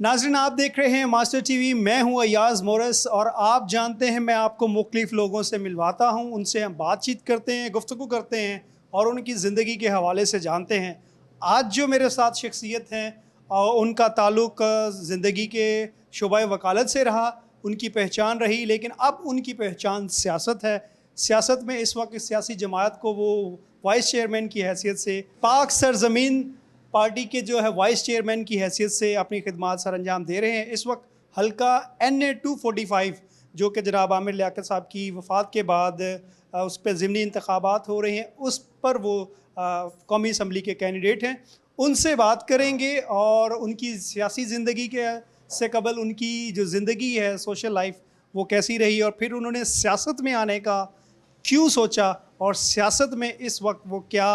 नाज़रीन, आप देख रहे हैं मास्टर टीवी। मैं हूं अयाज मोरस और आप जानते हैं मैं आपको मुख्तलिफ़ लोगों से मिलवाता हूं, उनसे हम बातचीत करते हैं, गुफ्तगू करते हैं और उनकी ज़िंदगी के हवाले से जानते हैं। आज जो मेरे साथ शख्सियत हैं उनका ताल्लुक़ ज़िंदगी के शोबा वकालत से रहा, उनकी पहचान रही, लेकिन अब उनकी पहचान सियासत है। सियासत में इस वक्त सियासी जमात को वो वाइस चेयरमैन की हैसियत से, पाक सरज़मीन पार्टी के जो है वाइस चेयरमैन की हैसियत से अपनी खिदमात सर अंजाम दे रहे हैं। इस वक्त हल्का NA 245 जो कि जनाब आमिर लियाकत साहब की वफ़ात के बाद उस पर ज़िमनी इंतखाबात हो रहे हैं, उस पर वो कौमी असम्बली के कैंडिडेट हैं। उनसे बात करेंगे और उनकी सियासी ज़िंदगी के से कबल उनकी जो ज़िंदगी है, सोशल लाइफ, वो कैसी रही और फिर उन्होंने सियासत में आने का क्यों सोचा और सियासत में इस वक्त वो क्या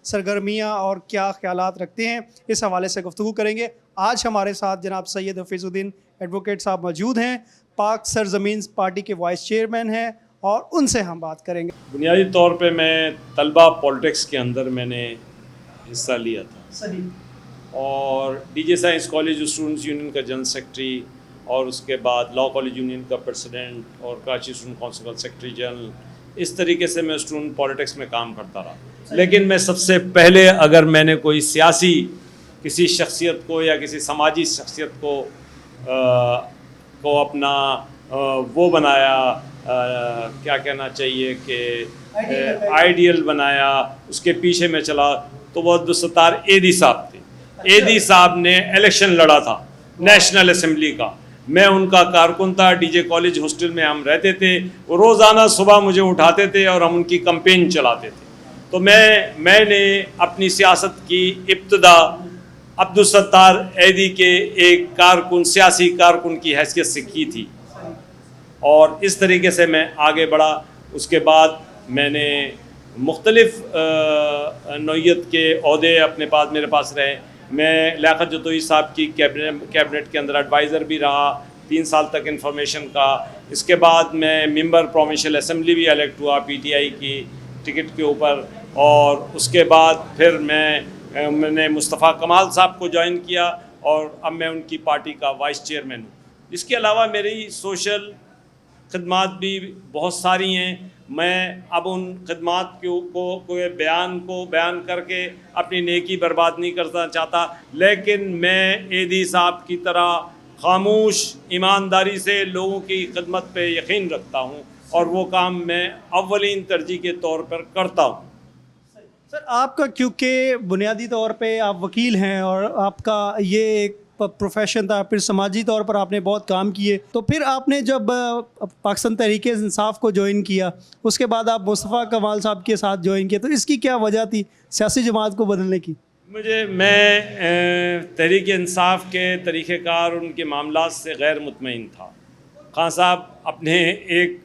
सरगर्मियाँ और क्या ख्यालात रखते हैं, इस हवाले से गुफ्तगू करेंगे। आज हमारे साथ जनाब सैयद हफीज़ुद्दीन एडवोकेट साहब मौजूद हैं, पाक सरज़मीन पार्टी के वाइस चेयरमैन हैं और उनसे हम बात करेंगे। बुनियादी तौर पे मैं तलबा पॉलिटिक्स के अंदर मैंने हिस्सा लिया था। सही। और DJ science college students union का जनरल सेक्रेटरी और उसके बाद लॉ कॉलेज यूनियन का प्रेसिडेंट और कराची स्टूडेंट काउंसिल का सेक्रेटरी जनरल, इस तरीके से मैं स्टूडेंट पॉलिटिक्स में काम करता रहा। लेकिन मैं सबसे पहले अगर मैंने कोई सियासी किसी शख्सियत को या किसी समाजी शख्सियत को अपना वो बनाया, क्या कहना चाहिए कि आइडियल बनाया, उसके पीछे मैं चला, तो वो अब्दुलसत्तार एदी साहब थे। एदी साहब ने इलेक्शन लड़ा था नेशनल असेंबली का। मैं उनका कारकुन था। DJ कॉलेज हॉस्टल में हम रहते थे। वो रोज़ाना सुबह मुझे उठाते थे और हम उनकी कैंपेन चलाते थे। तो मैंने अपनी सियासत की इब्तिदा अब्दुलसत्तार एदी के एक कारकुन, सियासी कारकुन की हैसियत से की थी और इस तरीके से मैं आगे बढ़ा। उसके बाद मैंने मुख्तलिफ़ नौइयत के ओहदे अपने पास मेरे पास रहे। मैं लियाकत जतोई साहब की कैबिनेट के अंदर एडवाइज़र भी रहा 3 साल तक इंफॉर्मेशन का। इसके बाद मैं मेंबर प्रोविंशियल असेंबली भी इलेक्ट हुआ PTI की टिकट के ऊपर। और उसके बाद फिर मैंने मुस्तफ़ा कमाल साहब को ज्वाइन किया और अब मैं उनकी पार्टी का वाइस चेयरमैन हूँ। इसके अलावा मेरी सोशल खिदमात भी बहुत सारी हैं। मैं अब उन खिदमात को बयान करके अपनी नेकी बर्बाद नहीं करना चाहता, लेकिन मैं एदी साहब की तरह खामोश ईमानदारी से लोगों की खिदमत पे यकीन रखता हूँ और वो काम मैं अव्वलीन तरजीह के तौर पर करता हूँ। सर, आपका क्योंकि बुनियादी तौर पे आप वकील हैं और आपका ये एक प्रोफेशन था, फिर समाजी तौर पर आपने बहुत काम किए, तो फिर आपने जब पाकिस्तान तहरीक इंसाफ को ज्वाइन किया, उसके बाद आप मुस्तफ़ा कमाल साहब के साथ ज्वाइन किया, तो इसकी क्या वजह थी सियासी जमात को बदलने की? मैं तहरीक इंसाफ के तरीक़ेकार, उनके मामलात से गैर मुतमईन था। खान साहब अपने एक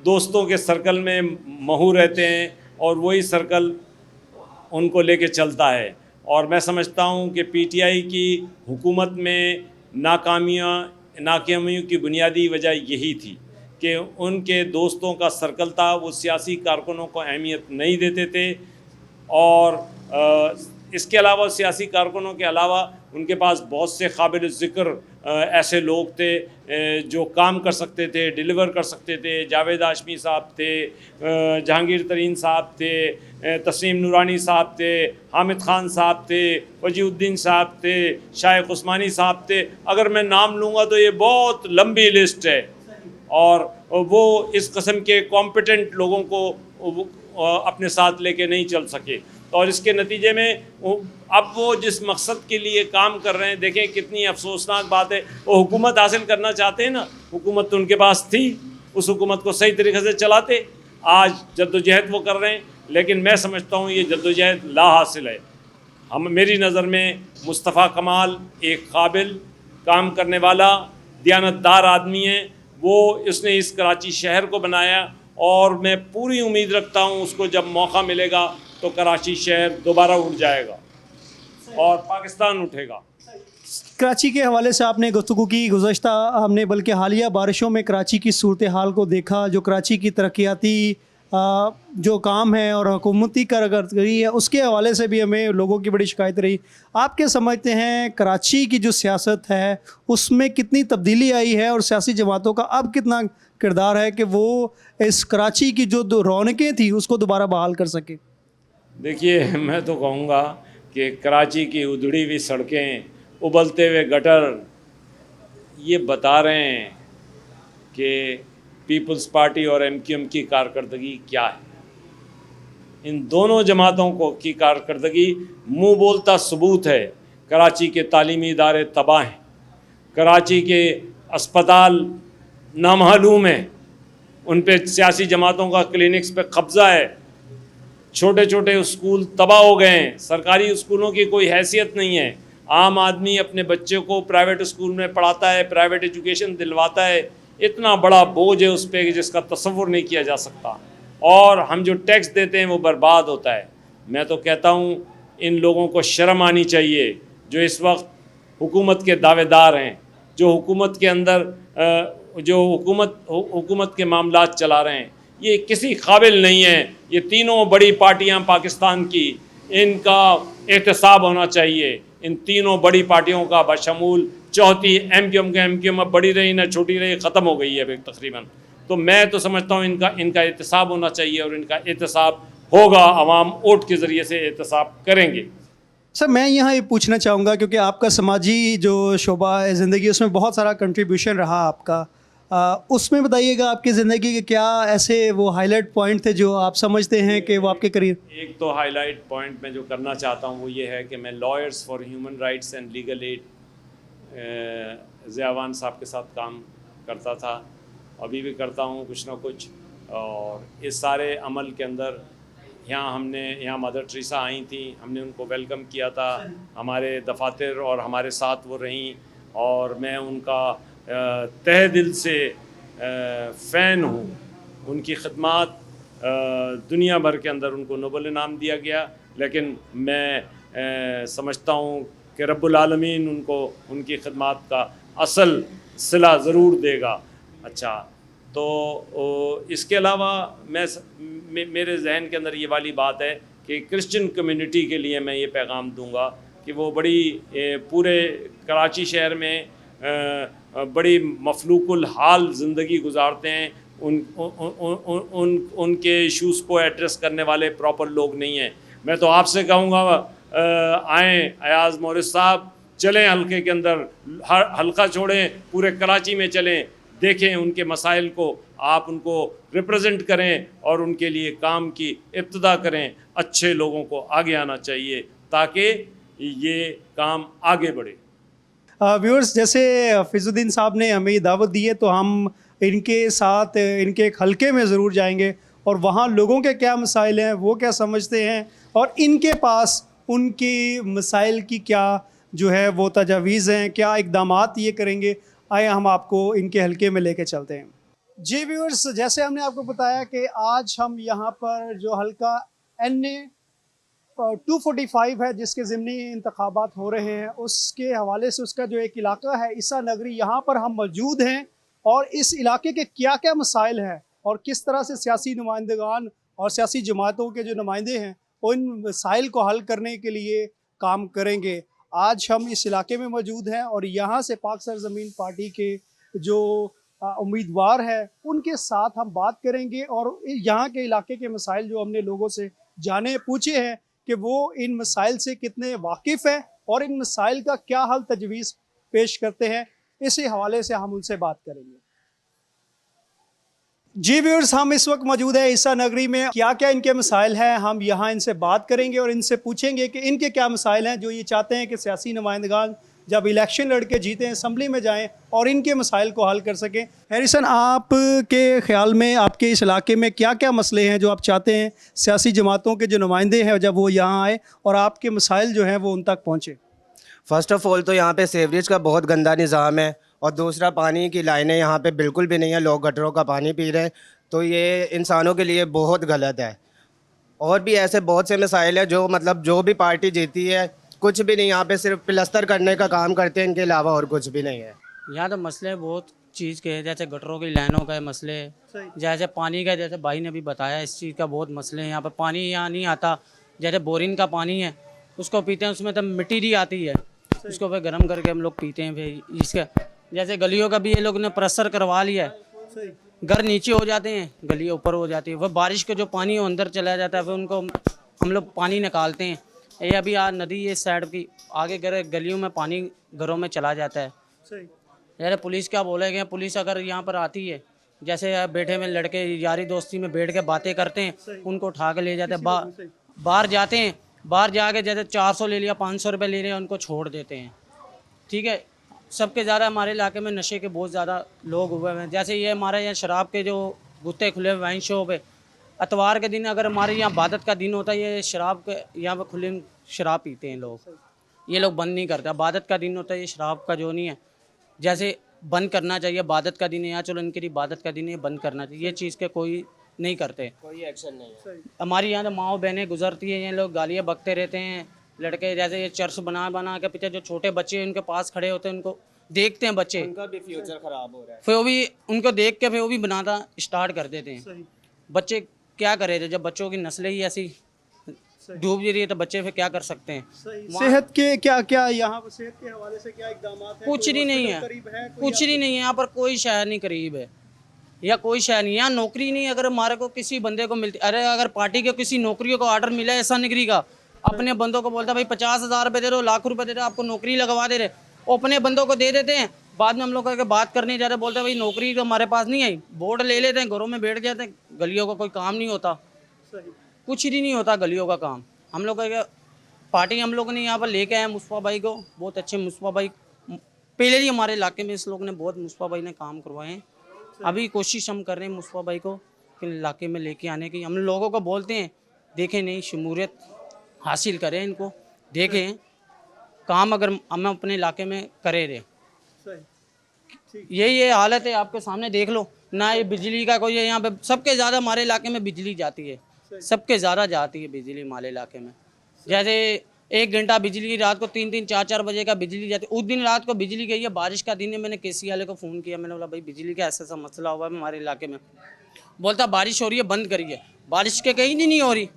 दोस्तों के सर्कल में महू रहते हैं और वही सर्कल उनको लेके चलता है। और मैं समझता हूँ कि PTI की हुकूमत में नाकामियों की बुनियादी वजह यही थी कि उनके दोस्तों का सर्कल था, वो सियासी कारकुनों को अहमियत नहीं देते थे। और इसके अलावा सियासी कारकुनों के अलावा उनके पास बहुत से काबिल ज़िक्र ऐसे लोग थे जो काम कर सकते थे, डिलीवर कर सकते थे। जावेद हाशमी साहब थे, जहांगीर तरीन साहब थे, तस्नीम नूरानी साहब थे, हामिद खान साहब थे, वजीउद्दीन साहब थे, शाइख उस्मानी साहब थे। अगर मैं नाम लूँगा तो ये बहुत लंबी लिस्ट है और वो इस किस्म के कॉम्पिटेंट लोगों को अपने साथ लेके नहीं चल सके। और इसके नतीजे में अब वो जिस मकसद के लिए काम कर रहे हैं, देखें कितनी अफसोसनाक बात है। वो हुकूमत हासिल करना चाहते हैं ना, हुकूमत तो उनके पास थी, उस हुकूमत को सही तरीके से चलाते। आज जद्दोजहद वो कर रहे हैं, लेकिन मैं समझता हूँ ये जद्दोजहद ला हासिल है। मेरी नज़र में मुस्तफ़ा कमाल एक काबिल, काम करने वाला, दियानतदार आदमी है। उसने इस कराची शहर को बनाया और मैं पूरी उम्मीद रखता हूँ उसको जब मौका मिलेगा तो कराची शहर दोबारा उठ जाएगा और पाकिस्तान उठेगा। कराची के हवाले से आपने गुफ्तगू की, गुज़श्ता हमने बल्कि हालिया बारिशों में कराची की सूरत हाल को देखा, जो कराची की तरक्याती जो काम है और हुकूमती कारकर्दगी है उसके हवाले से भी हमें लोगों की बड़ी शिकायत रही। आप क्या समझते हैं कराची की जो सियासत है उसमें कितनी तब्दीली आई है और सियासी जमातों का अब कितना किरदार है कि वो इस कराची की जो रौनकें थी उसको दोबारा बहाल कर सके? देखिए, मैं तो कहूँगा कि कराची की उधड़ी हुई सड़कें, उबलते हुए गटर ये बता रहे हैं कि पीपल्स पार्टी और एमक्यूएम की कारकर्दगी क्या है। इन दोनों जमातों को की कारकर्दगी मुंह बोलता सबूत है। कराची के तालीमी इदारे तबाह हैं, कराची के अस्पताल नामालूम हैं, उन पे सियासी जमातों का क्लिनिक्स पे कब्ज़ा है, छोटे छोटे स्कूल तबाह हो गए हैं, सरकारी स्कूलों की कोई हैसियत नहीं है। आम आदमी अपने बच्चे को प्राइवेट स्कूल में पढ़ाता है, प्राइवेट एजुकेशन दिलवाता है, इतना बड़ा बोझ है उस पर कि जिसका तसव्वुर नहीं किया जा सकता। और हम जो टैक्स देते हैं वो बर्बाद होता है। मैं तो कहता हूँ इन लोगों को शर्म आनी चाहिए जो इस वक्त हुकूमत के दावेदार हैं, जो हुकूमत के अंदर जो हुकूमत के मामलात चला रहे हैं। ये किसी काबिल नहीं है। ये तीनों बड़ी पार्टियां पाकिस्तान की, इनका एहतसाब होना चाहिए। इन तीनों बड़ी पार्टियों का बशमूल चौथी एमक्यूएम अब बड़ी रही ना छोटी रही, ख़त्म हो गई है अभी तकरीबन। तो मैं तो समझता हूँ इनका एहतसाब होना चाहिए और इनका एहतसाब होगा, अवाम वोट के ज़रिए से एहतसाब करेंगे। सर मैं यहाँ ये पूछना चाहूँगा क्योंकि आपका समाजी जो शोबा है ज़िंदगी उसमें बहुत सारा कंट्रीब्यूशन रहा आपका, उसमें बताइएगा आपकी ज़िंदगी के क्या ऐसे वो हाईलाइट पॉइंट थे जो आप समझते हैं कि वो आपके करियर? एक तो हाईलाइट पॉइंट मैं जो करना चाहता हूँ वो ये है कि मैं lawyers for human rights and legal aid Ziyawan साहब के साथ काम करता था, अभी भी करता हूँ कुछ ना कुछ। और इस सारे अमल के अंदर यहाँ मदर टेरेसा आई थी, हमने उनको वेलकम किया था, हमारे दफातर और हमारे साथ वो रहीं और मैं उनका तहे दिल से फ़ैन हूँ। उनकी खिदमत दुनिया भर के अंदर उनको नोबल इनाम दिया गया, लेकिन मैं समझता हूँ कि रब्बुल आलमीन उनको उनकी खिदमत का असल सिला ज़रूर देगा। अच्छा, तो इसके अलावा मेरे जहन के अंदर ये वाली बात है कि क्रिश्चियन कम्युनिटी के लिए मैं ये पैगाम दूंगा कि वो बड़ी पूरे कराची शहर में बड़ी मफलूकुल हाल ज़िंदगी गुजारते हैं। उनके इशूज़ को एड्रेस करने वाले प्रॉपर लोग नहीं हैं। मैं तो आपसे कहूँगा आएँ अयाज़ मोरिस साहब, चलें हल्के के अंदर, हल्का छोड़ें, पूरे कराची में चलें, देखें उनके मसाइल को, आप उनको रिप्रेजेंट करें और उनके लिए काम की इब्तिदा करें। अच्छे लोगों को आगे आना चाहिए ताकि ये काम आगे बढ़े। व्यूअर्स, जैसे फिज़ुद्दीन साहब ने हमें ये दावत दी है तो हम इनके साथ इनके एक हलके में ज़रूर जाएंगे और वहाँ लोगों के क्या मसाइल हैं, वो क्या समझते हैं और इनके पास उनकी मसाइल की क्या जो है वो तजावीज़ हैं, क्या इक़दामात ये करेंगे। आए हम आपको इनके हलके में लेके चलते हैं। जी व्यूअर्स, जैसे हमने आपको बताया कि आज हम यहाँ पर जो हलका NA 245 है जिसके ज़िमनी इंतखाबात हो रहे हैं उसके हवाले से उसका जो एक इलाका है ईसा नगरी, यहाँ पर हम मौजूद हैं और इस इलाके के क्या क्या मसाइल हैं और किस तरह से सियासी नुमाइंदगान और सियासी जमातों के जो नुमाइंदे हैं उन मसाइल को हल करने के लिए काम करेंगे। आज हम इस इलाके में मौजूद हैं और यहाँ से पाक सरज़मीन पार्टी के जो उम्मीदवार है उनके साथ हम बात करेंगे और यहाँ के इलाके के मसाइल जो हमने लोगों से जाने पूछे हैं कि वो इन मसाइल से कितने वाकिफ़ हैं और इन मसाइल का क्या हल तजवीज़ पेश करते हैं, इसी हवाले से हम उनसे बात करेंगे। जी व्यूअर्स, हम इस वक्त मौजूद है ईसा नगरी में। क्या क्या इनके मसाइल हैं हम यहाँ इनसे बात करेंगे और इनसे पूछेंगे कि इनके क्या मसाइल हैं जो ये चाहते हैं कि सियासी नुमाइंदगान जब इलेक्शन लड़के जीतें, असम्बली में जाएं और इनके मसाइल को हल कर सकें। हैरिसन, आपके ख़्याल में आपके इस इलाके में क्या क्या मसले हैं जो आप चाहते हैं सियासी जमातों के जो नुमाइंदे हैं जब वो यहाँ आए और आपके मसाइल जो हैं वो उन तक पहुँचे? फ़र्स्ट ऑफ़ ऑल तो यहाँ पे सीवरेज का बहुत गंदा निज़ाम है और दूसरा पानी की लाइनें यहाँ पे बिल्कुल भी नहीं है, लोग गटरों का पानी पी रहे हैं, तो ये इंसानों के लिए बहुत गलत है। और भी ऐसे बहुत से मसाइल हैं जो मतलब जो भी पार्टी जीती है कुछ भी नहीं, यहाँ पे सिर्फ प्लस्तर करने का काम करते हैं, इनके अलावा और कुछ भी नहीं है। यहाँ तो मसले बहुत चीज़ के हैं, जैसे गटरों की लाइनों का मसले, जैसे पानी का, जैसे भाई ने भी बताया इस चीज़ का बहुत मसले हैं। यहाँ पर पानी यहाँ नहीं आता, जैसे बोरिंग का पानी है उसको पीते हैं, उसमें तो मिट्टी ही आती है, उसको फिर गर्म करके हम लोग पीते हैं। फिर इसका जैसे गलियों का भी ये लोग ने प्रेशर करवा लिया है, घर नीचे हो जाते हैं, गली ऊपर हो जाती है। फिर बारिश का जो पानी है अंदर चला जाता है, फिर उनको हम लोग पानी निकालते हैं। ये अभी नदी ये साइड की आगे गलियों में पानी घरों में चला जाता है। यार पुलिस क्या बोलेगा, पुलिस अगर यहाँ पर आती है, जैसे बैठे में लड़के यारी दोस्ती में बैठ के बातें करते हैं, उनको उठा के ले जाते हैं, बाहर जाते हैं, बाहर जाके जैसे 400 ले लिया, 500 रुपये ले लिया, उनको छोड़ देते हैं। ठीक है, सबके ज़्यादा हमारे इलाके में नशे के बहुत ज़्यादा लोग हुए हैं। जैसे ये हमारे यहाँ शराब के जो गुत्ते खुले हुए वाइन शॉप है, अतवार के दिन अगर हमारे यहाँ इबादत का दिन होता है, ये शराब के यहाँ पर खुले शराब पीते हैं लोग। ये लोग बंद नहीं करते। इबादत का दिन होता है, ये शराब का जो नहीं है, जैसे बंद करना चाहिए। इबादत का दिन है यहाँ, चलो इनकी इबादत का दिन है, बंद करना चाहिए। ये चीज़ के कोई नहीं करते, कोई एक्शन नहीं है। हमारी यहाँ तो माँ बहनें गुजरती है, ये लोग गालियाँ बकते रहते हैं। लड़के जैसे ये चर्च बना बना के पीछे जो छोटे बच्चे हैं उनके पास खड़े होते हैं, उनको देखते हैं बच्चे, उनका भी फ्यूचर खराब हो रहा है। फिर वो भी उनको देख के फिर वो भी बनाना स्टार्ट कर देते हैं। बच्चे क्या करे, जब बच्चों की नस्लें ही ऐसी डूब रही है तो बच्चे फिर क्या कर सकते हैं। सेहत के क्या क्या यहाँ पर सेहत के हवाले से क्या इकदाम हैं? कुछ कोई ही नहीं है, हॉस्पिटल करीब है? कुछ ही नहीं है यहाँ पर, कोई शहर नहीं करीब है या कोई शहर नहीं। यहाँ नौकरी नहीं, अगर हमारे को किसी बंदे को मिलती, अरे अगर पार्टी के किसी नौकरियों को ऑर्डर मिला है ऐसा निकली का, अपने बंदों को बोलता भाई 50,000 रुपये दे दो, लाख रुपये दे दो, आपको नौकरी लगवा दे रहे, वो अपने बंदों को दे देते हैं। बाद में हम लोग करके बात करने जाते हैं, बोलते हैं भाई नौकरी तो हमारे पास नहीं आई, बोर्ड ले लेते हैं, घरों में बैठ जाते हैं। गलियों का कोई काम नहीं होता, कुछ ही नहीं होता गलियों का काम। हम लोग का पार्टी हम लोग ने यहाँ पर लेके आए मुस्तफा भाई को, बहुत अच्छे मुस्तफा भाई, पहले ही हमारे इलाके में इस लोग ने बहुत मुस्तफा भाई ने काम करवाए हैं। अभी कोशिश हम कर रहे हैं मुस्तफा भाई को कि इलाके में लेके आने की। हम लोगों को बोलते हैं देखें नहीं, शमूलियत हासिल करें, इनको देखें काम अगर हम अपने इलाके में करे रहे। ये हालत है, आपके सामने देख लो ना। ये बिजली का कोई, यहाँ पे सबके ज़्यादा हमारे इलाके में बिजली जाती है, सबके ज़्यादा जाती है बिजली हमारे इलाके में। जैसे 1 घंटा बिजली, रात को 3-3, 4-4 बजे का बिजली जाती है। उस दिन रात को बिजली गई है, बारिश का दिन है, मैंने केसी वाले को फ़ोन किया, मैंने बोला भाई बिजली का ऐसा मसला हुआ है हमारे इलाके में। बोलता बारिश हो रही है, बंद करिए। बारिश के कहीं नहीं हो रही,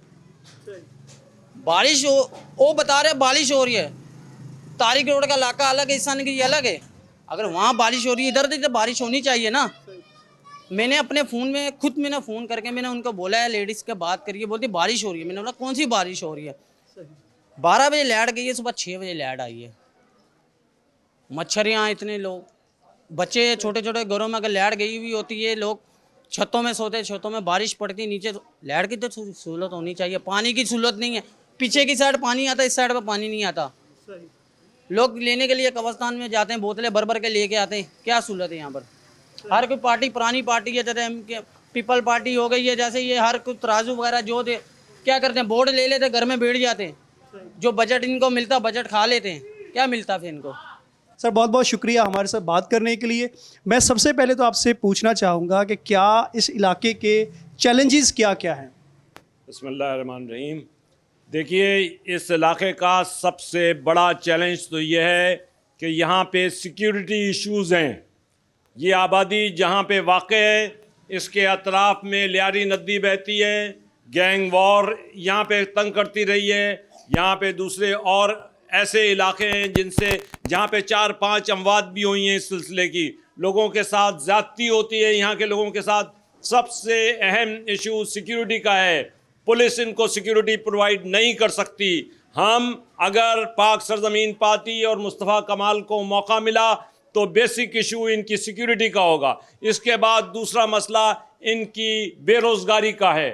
बारिश हो, वो बता रहे बारिश हो रही है। तारिक रोड का इलाका अलग है, ईसान की अलग है। अगर वहाँ बारिश हो रही है, इधर तो बारिश होनी चाहिए ना। मैंने अपने फ़ोन में खुद मैंने फ़ोन करके मैंने उनको बोला है, लेडीज़ के बात करिए, बोलती बारिश हो रही है। मैंने बोला कौन सी बारिश हो रही है? 12 बजे लाइट गई है, सुबह 6 बजे लाइट आई है। मच्छर यहाँ इतने, लोग बच्चे छोटे छोटे घरों में अगर लाइट गई हुई होती है, लोग छतों में सोते, छतों में बारिश पड़ती नीचे, तो लाइट की तो सहूलत होनी चाहिए। पानी की सहूलत नहीं है, पीछे की साइड पानी आता है, इस साइड पर पानी नहीं आता। लोग लेने के लिए कब्रिस्तान में जाते हैं, बोतलें भर भर के लेके आते हैं। क्या सहूलत है यहाँ पर? हर कोई पार्टी पुरानी पार्टी है, जैसे पीपल पार्टी हो गई है, जैसे ये हर कुछ तराजू वगैरह जो दे, क्या करते हैं बोर्ड ले लेते, घर में बैठ जाते हैं। जो बजट इनको मिलता बजट खा लेते हैं, क्या मिलता फिर इनको। सर बहुत बहुत शुक्रिया हमारे साथ बात करने के लिए। मैं सबसे पहले तो आपसे पूछना चाहूँगा कि क्या इस इलाके के चैलेंजेस क्या क्या हैं? बिस्मिल्लाहिर्रहमानिर्रहीम। देखिए, इस इलाके का सबसे बड़ा चैलेंज तो ये है कि यहाँ पे सिक्योरिटी इश्यूज़ हैं। ये आबादी जहाँ पे वाक़ है, इसके अतराफ़ में लियारी नदी बहती है, गैंग वॉर यहाँ पे तंग करती रही है। यहाँ पे दूसरे और ऐसे इलाके हैं जिनसे जहाँ पे 4-5 अमवात भी हुई हैं इस सिलसिले की। लोगों के साथ ज़्यादती होती है यहाँ के लोगों के साथ। सबसे अहम इशू सिक्योरिटी का है। पुलिस इनको सिक्योरिटी प्रोवाइड नहीं कर सकती। हम अगर पाक सरजमीन पार्टी और मुस्तफ़ा कमाल को मौका मिला तो बेसिक इशू इनकी सिक्योरिटी का होगा। इसके बाद दूसरा मसला इनकी बेरोज़गारी का है।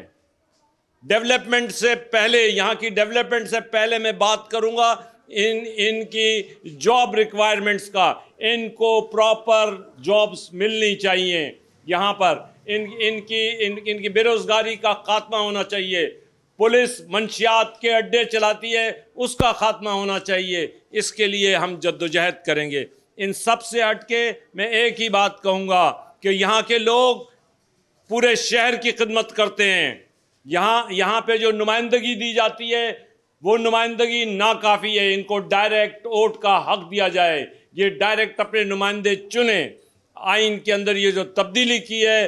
डेवलपमेंट से पहले, यहाँ की डेवलपमेंट से पहले मैं बात करूँगा इनकी जॉब रिक्वायरमेंट्स का। इनको प्रॉपर जॉब्स मिलनी चाहिए। यहाँ पर इनकी बेरोज़गारी का खात्मा होना चाहिए। पुलिस मंशियात के अड्डे चलाती है, उसका खात्मा होना चाहिए। इसके लिए हम जद्दोजहद करेंगे। इन सब से हट के मैं एक ही बात कहूँगा कि यहाँ के लोग पूरे शहर की खिदमत करते हैं। यहाँ पे जो नुमाइंदगी दी जाती है वो नुमाइंदगी नाकाफ़ी है। इनको डायरेक्ट वोट का हक दिया जाए। ये डायरेक्ट अपने नुमाइंदे चुने। आइन के अंदर ये जो तब्दीली की है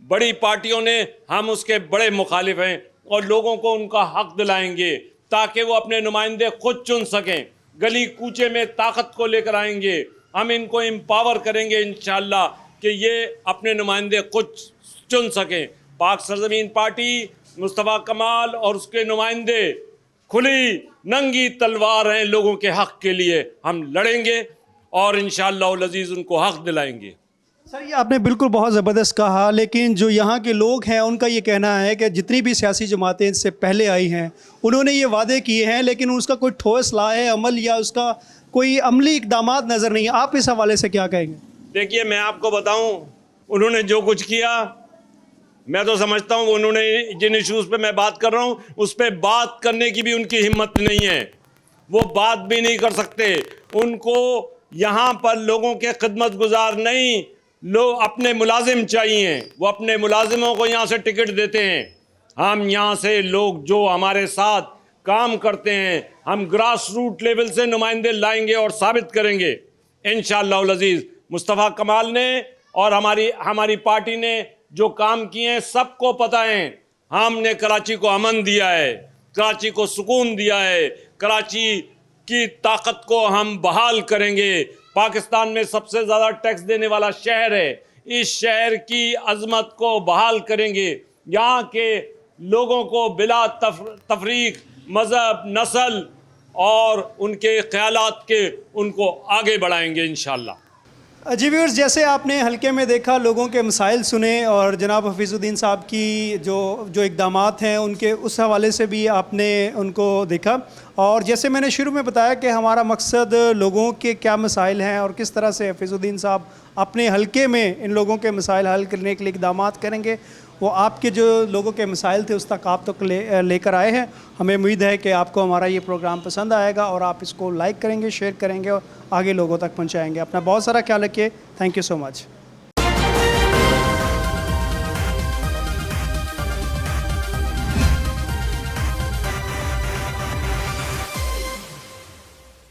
बड़ी पार्टियों ने, हम उसके बड़े मुखालिफ हैं और लोगों को उनका हक दिलाएंगे ताकि वो अपने नुमाइंदे खुद चुन सकें। गली कूचे में ताकत को लेकर आएंगे, हम इनको एम्पावर करेंगे इंशाअल्लाह कि ये अपने नुमाइंदे खुद चुन सकें। पाक सरजमीन पार्टी, मुस्तफ़ा कमाल और उसके नुमाइंदे खुली नंगी तलवार हैं लोगों के हक के लिए। हम लड़ेंगे और इंशाअल्लाह अज़ीज़ उनको हक दिलाएंगे। सर, ये आपने बिल्कुल बहुत ज़बरदस्त कहा, लेकिन जो यहाँ के लोग हैं उनका ये कहना है कि जितनी भी सियासी जमातें इससे पहले आई हैं उन्होंने ये वादे किए हैं लेकिन उसका कोई ठोस लाए अमल या उसका कोई अमली इक़दामात नज़र नहीं। आप इस हवाले से क्या कहेंगे? देखिए, मैं आपको बताऊं, उन्होंने जो कुछ किया, मैं तो समझता हूं उन्होंने जिन इश्यूज़ पे मैं बात कर रहा हूं उस पर बात करने की भी उनकी हिम्मत नहीं है, वो बात भी नहीं कर सकते। उनको यहाँ पर लोगों के खिदमत गुजार नहीं, लोग अपने मुलाजिम चाहिए, वो अपने मुलाजिमों को यहाँ से टिकट देते हैं। हम यहाँ से लोग जो हमारे साथ काम करते हैं, हम ग्रास रूट लेवल से नुमाइंदे लाएंगे और साबित करेंगे इंशाअल्लाह अज़ीज़। मुस्तफ़ा कमाल ने और हमारी पार्टी ने जो काम किए हैं सबको पता है। हमने कराची को अमन दिया है, कराची को सुकून दिया है, कराची की ताकत को हम बहाल करेंगे। पाकिस्तान में सबसे ज़्यादा टैक्स देने वाला शहर है, इस शहर की अज़मत को बहाल करेंगे। यहाँ के लोगों को बिला तफरीक, मज़हब, नस्ल और उनके ख़यालात के उनको आगे बढ़ाएंगे इंशाअल्लाह। जी व्यूअर्स, जैसे आपने हल्के में देखा, लोगों के मसाइल सुने और जनाब हफीज़ुद्दीन साहब की जो इक़दामात हैं उनके उस हवाले से भी आपने उनको देखा। और जैसे मैंने शुरू में बताया कि हमारा मकसद लोगों के क्या मसाइल हैं और किस तरह से हफीज़ुद्दीन साहब अपने हल्के में इन लोगों के मसाइल हल करने के लिए इक़दामात करेंगे, वो आपके जो लोगों के मसाइल थे उस तक आप तक लेकर आए हैं। हमें उम्मीद है कि आपको हमारा ये प्रोग्राम पसंद आएगा और आप इसको लाइक करेंगे, शेयर करेंगे और आगे लोगों तक पहुंचाएंगे। अपना बहुत सारा ख्याल रखिए। Thank you so much.